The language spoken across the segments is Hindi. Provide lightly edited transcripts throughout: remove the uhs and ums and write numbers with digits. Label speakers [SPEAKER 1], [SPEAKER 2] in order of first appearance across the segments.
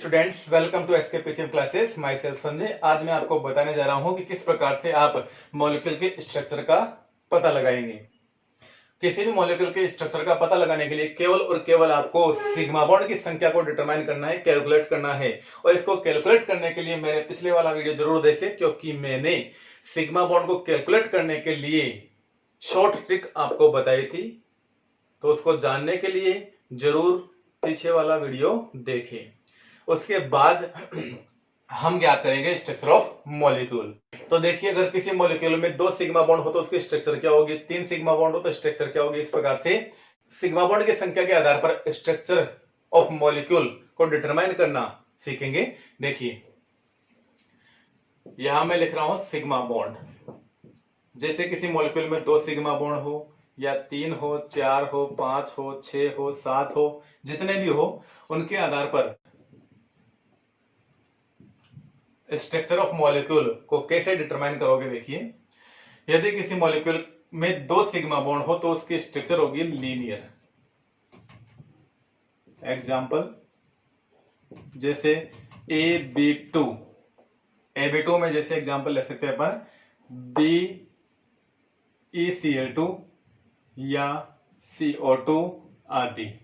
[SPEAKER 1] Students, welcome to SKPCM classes. Myself Sanjay. आज मैं आपको बताने जा रहा हूं कि किस प्रकार से आप मॉलिक्यूल के स्ट्रक्चर का पता लगाएंगे। किसी भी मॉलिक्यूल के स्ट्रक्चर का पता लगाने के लिए केवल और केवल आपको सिग्मा बॉन्ड की संख्या को डिटरमाइन करना है, कैलकुलेट करना है। और इसको कैलकुलेट करने के लिए मेरे पिछले वाला वीडियो जरूर देखें, क्योंकि मैंने सिग्मा बॉन्ड को कैलकुलेट करने के लिए शॉर्ट ट्रिक आपको बताई थी। तो उसको जानने के लिए जरूर पीछे वाला वीडियो देखें। उसके बाद हम ज्ञात करेंगे स्ट्रक्चर ऑफ मॉलिक्यूल। तो देखिए, अगर किसी मॉलिक्यूल में 2 सिग्मा बॉन्ड हो तो उसकी स्ट्रक्चर क्या होगी, 3 सिग्मा बॉन्ड हो तो स्ट्रक्चर क्या होगी। इस प्रकार से सिग्मा बॉन्ड की संख्या के आधार पर स्ट्रक्चर ऑफ मॉलिक्यूल को डिटरमाइन करना सीखेंगे। देखिए, यहां मैं लिख रहा हूं सिग्मा बॉन्ड। जैसे किसी मॉलिक्यूल में 2 सिग्मा बॉन्ड हो या 3 हो, 4 हो, 5 हो, 6 हो, 7 हो, जितने भी हो, उनके आधार पर स्ट्रक्चर ऑफ मॉलिक्यूल को कैसे डिटरमाइन करोगे। देखिए, यदि किसी मॉलिक्यूल में 2 सिग्मा बॉन्ड हो तो उसकी स्ट्रक्चर होगी लीनियर। एग्जाम्पल जैसे AB2 में जैसे एग्जाम्पल ले सकते हैं अपन BeCl2 या CO2 आदि।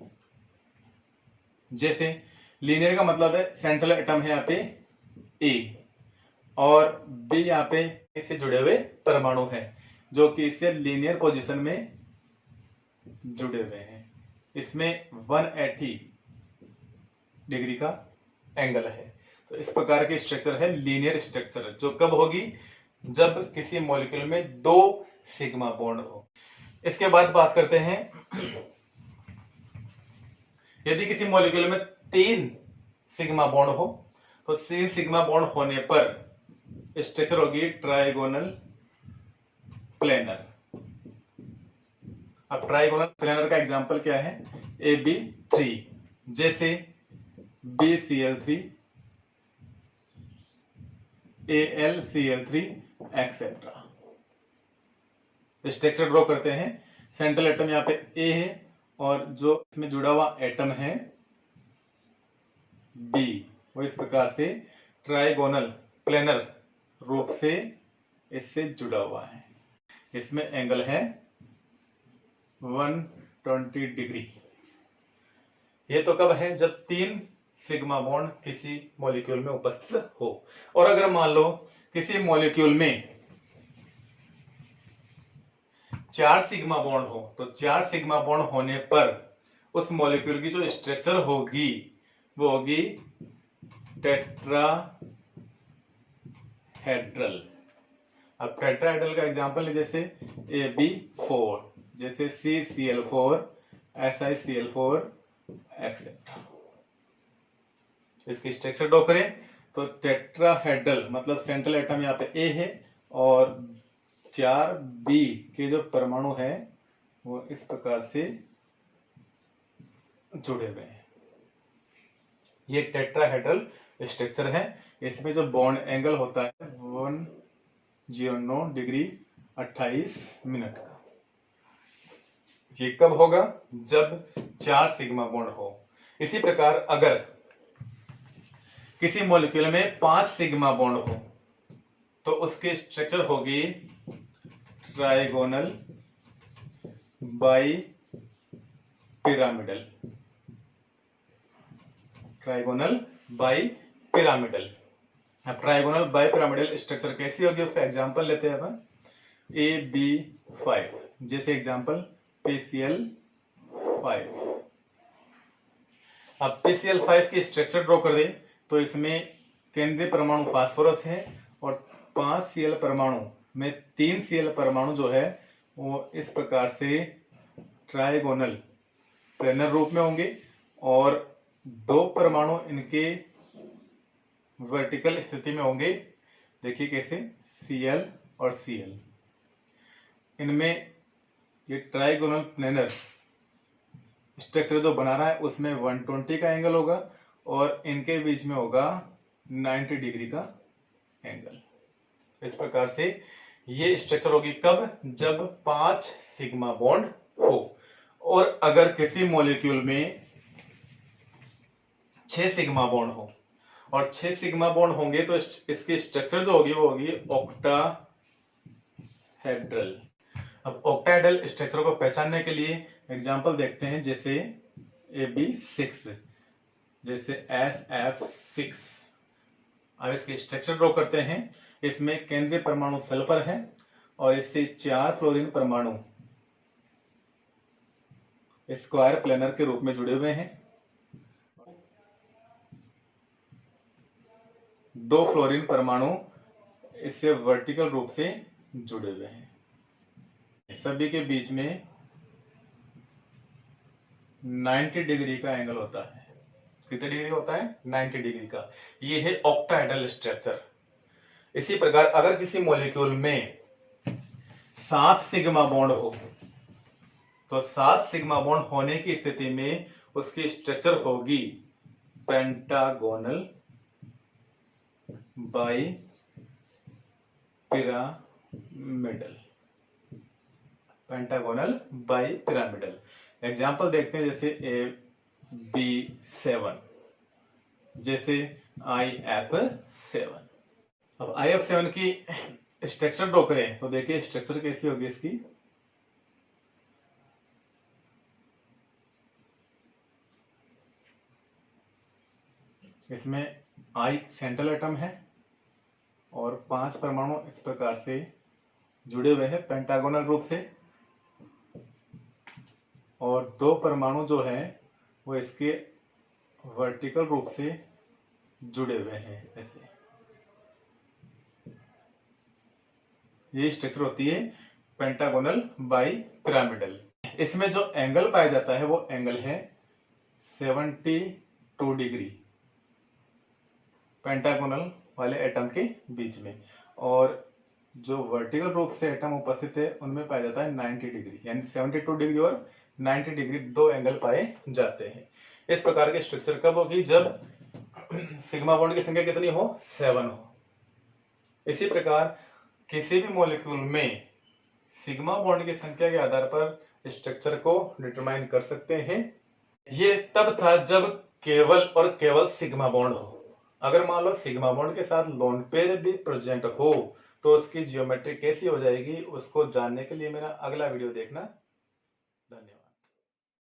[SPEAKER 1] जैसे लीनियर का मतलब है सेंट्रल एटम है यहाँ पे ए और बी यहाँ पे इससे जुड़े हुए परमाणु हैं जो कि इससे लीनियर पोजीशन में जुड़े हुए हैं। इसमें 180 डिग्री का एंगल है। तो इस प्रकार की स्ट्रक्चर है लीनियर स्ट्रक्चर, जो कब होगी, जब किसी मॉलिक्यूल में 2 सिग्मा बॉन्ड हो। इसके बाद बात करते हैं, यदि किसी मॉलिक्यूल में 3 सिग्मा बॉन्ड हो तो 3 सिग्मा बॉन्ड होने पर स्ट्रक्चर होगी ट्राइगोनल प्लेनर। अब ट्राइगोनल प्लेनर का एग्जांपल क्या है, AB3 जैसे BCl3, AlCl3 etcetera. Structure draw करते हैं। सेंट्रल एटम यहाँ पे ए है और जो इसमें जुड़ा हुआ एटम है बी, वो इस प्रकार से ट्राइगोनल प्लेनर रूप से इससे जुड़ा हुआ है। इसमें एंगल है 120 डिग्री। ये तो कब है, जब 3 सिग्मा बॉन्ड किसी मॉलिक्यूल में उपस्थित हो। और अगर मान लो किसी मॉलिक्यूल में 4 सिग्मा बॉन्ड हो तो 4 सिग्मा बॉन्ड होने पर उस मॉलिक्यूल की जो स्ट्रक्चर होगी वो होगी टेट्राहेड्रल। अब टेट्राहेड्रल का एग्जांपल है जैसे AB4, जैसे CCl4, SiCl4 एक्सेट्रा। इसकी स्ट्रक्चर ड्रॉ करें तो टेट्राहेड्रल मतलब सेंट्रल एटम यहाँ पे ए है और 4 बी के जो परमाणु है वो इस प्रकार से जुड़े हुए हैं। ये टेट्राहेड्रल स्ट्रक्चर है। इसमें जो बॉन्ड एंगल होता है 109 डिग्री 28 मिनट का। ये कब होगा, जब 4 सिग्मा बॉन्ड हो। इसी प्रकार अगर किसी मॉलिक्यूल में 5 सिग्मा बॉन्ड हो तो उसकी स्ट्रक्चर होगी ट्राइगोनल बाइपिरामिडल। Trigonal bipyramidal. अब ट्राइगोनल बाइपिरामिडल स्ट्रक्चर कैसी होगी, उसका एग्जांपल लेते हैं अपन AB5 जैसे एग्जांपल PCl5। अब PCl5 की स्ट्रक्चर ड्रॉ कर दें तो इसमें केंद्रीय परमाणु फास्फोरस है और 5 Cl परमाणु में 3 Cl परमाणु जो है वो इस प्रकार से ट्राइगोनल प्लेनर रूप में होंगे और 2 परमाणु इनके वर्टिकल स्थिति में होंगे। देखिए कैसे, Cl और Cl। इनमें ये ट्राइगोनल प्लेनर स्ट्रक्चर जो बना रहा है उसमें 120 का एंगल होगा और इनके बीच में होगा 90 डिग्री का एंगल। इस प्रकार से ये स्ट्रक्चर होगी कब, जब 5 सिग्मा बॉन्ड हो। और अगर किसी मॉलिक्यूल में 6 सिग्मा बॉन्ड हो और 6 सिग्मा बॉन्ड होंगे तो इसकी स्ट्रक्चर जो होगी वो होगी ऑक्टाहेड्रल। अब ऑक्टाहेड्रल स्ट्रक्चर को पहचानने के लिए एग्जांपल देखते हैं, जैसे AB6, जैसे SF6। अब इसके स्ट्रक्चर ड्रॉ करते हैं। इसमें केंद्रीय परमाणु सल्फर है और इससे 4 फ्लोरीन परमाणु स्क्वायर प्लेनर के रूप में जुड़े हुए हैं। 2 फ्लोरीन परमाणु इससे वर्टिकल रूप से जुड़े हुए हैं। सभी के बीच में 90 डिग्री का एंगल होता है। कितने डिग्री होता है? 90 डिग्री का। ये है ऑक्टाहेड्रल स्ट्रक्चर। इसी प्रकार अगर किसी मॉलिक्यूल में 7 सिग्मा बॉन्ड हो तो 7 सिग्मा बॉन्ड होने की स्थिति में उसकी स्ट्रक्चर होगी pentagonal bi pyramidal. Pentagonal bi pyramidal. Example देखते हैं, जैसे AB7, जैसे IF7। अब IF7 की स्ट्रक्चर ड्रॉ करें तो देखिए स्ट्रक्चर कैसी होगी इसकी। इसमें I सेंट्रल एटम है और 5 परमाणु इस प्रकार से जुड़े हुए हैं पेंटागोनल रूप से, और 2 परमाणु जो है वो इसके वर्टिकल रूप से जुड़े हुए हैं। ऐसे ये स्ट्रक्चर होती है पेंटागोनल बाई पिरामिडल। इसमें जो एंगल पाया जाता है वो एंगल है 72 डिग्री पेंटागोनल वाले एटम के बीच में, और जो वर्टिकल रूप से एटम उपस्थित है उनमें पाया जाता है 90 डिग्री, यानी 72 डिग्री और 90 डिग्री 2 एंगल पाए जाते हैं। इस प्रकार के स्ट्रक्चर कब होगी? जब सिग्मा बॉन्ड की संख्या कितनी हो? 7 हो। इसी प्रकार किसी भी मॉलिक्यूल में सिग्मा बॉन्ड की संख्या के आधार पर स्ट्रक्चर को डिटरमाइन कर सकते हैं। ये तब था जब केवल और केवल सिग्मा बॉन्ड हो। अगर मान लो सिग्मा बॉन्ड के साथ लोन पेयर भी प्रेजेंट हो तो उसकी ज्योमेट्री कैसी हो जाएगी, उसको जानने के लिए मेरा अगला वीडियो देखना। धन्यवाद।